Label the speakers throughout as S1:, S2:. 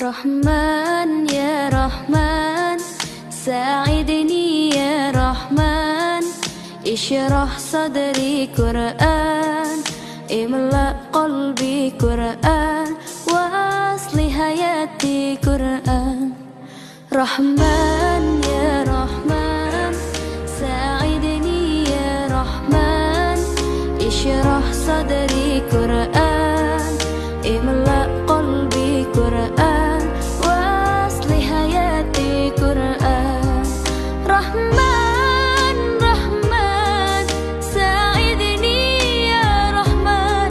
S1: Rahman ya Rahman, sa'idni ya Rahman, ishrah sadri Quran, imla qalbi Quran, wa asli hayati Quran. Rahman ya Rahman, sa'idni ya Rahman, ishrah sadri Quran, imla qalbi Quran, wa asli hayati Quran. Rahman, Rahman, sa'idni ya Rahman,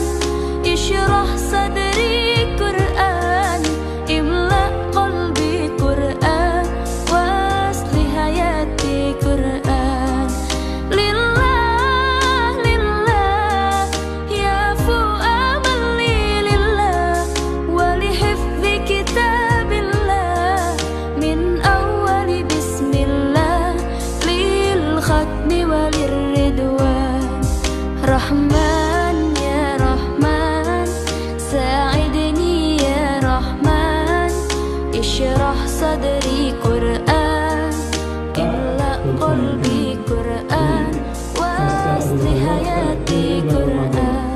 S1: ishrah sadri Quran, imla qalbi Quran, wa asli hayati Quran. Lillah, lillah, ya fu'amali lillah, wa lihifzi kitabillah, min awali bismillah, lil khatmi walir ridwan. Rahman ya Rahman, sa'idni ya Rahman, ishrah sadri Quran, imla qalbi Quran, wa asli hayati Quran.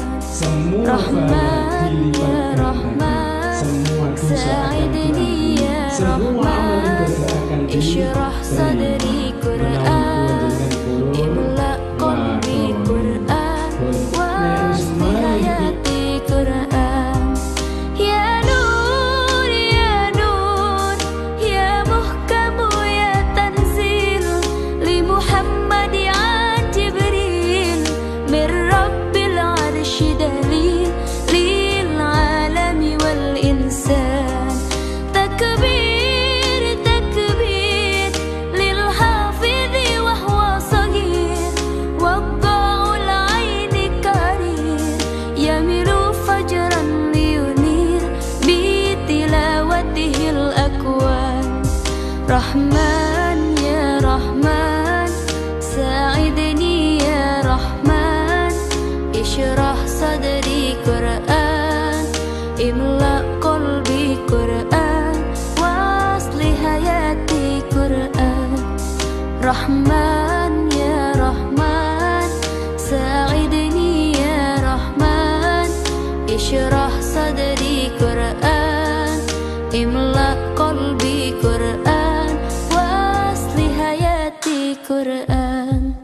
S1: Rahman ya Rahman, sa'idni ya Rahman, ishrah sadri Quran, imla qalbi Quran, wa asli hayati Quran. Ya Nur, ya Nur, ya muhkamu ya tanzil, li Muhammadi an Jibril, min Rabbil arshi dalil, lil alami wal insan. Takbir, takbir, lil hafidhi wa huwa saghir, wadda'ul aini karir, yamilu fajran liyunir, bi tilawatihil akwan. Rahman ya Rahman, sa'idni ya Rahman, ishrah sadri Quran, imla qalbi Quran, wa asli hayati Quran. Rahman ya Rahman, sa'idni ya Rahman, ishrah sadri Quran, imla qalbi Quran, wa asli hayati Quran.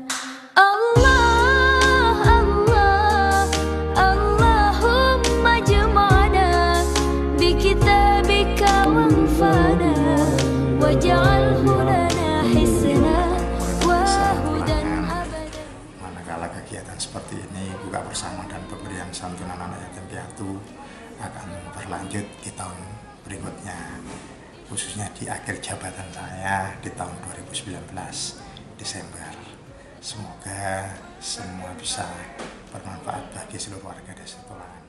S1: Allah, Allah, Allahumma jama'na bi kitabika wanfa'na, waj'alhu lana hisna wa hudan abadan.
S2: Manakala kegiatan seperti ini, buka bersama dan pemberian santunan anak yatim piatu akan berlanjut di tahun berikutnya, khususnya di akhir jabatan saya di tahun 2019 Desember. Semoga semua bisa bermanfaat bagi seluruh warga Desa Tulangan.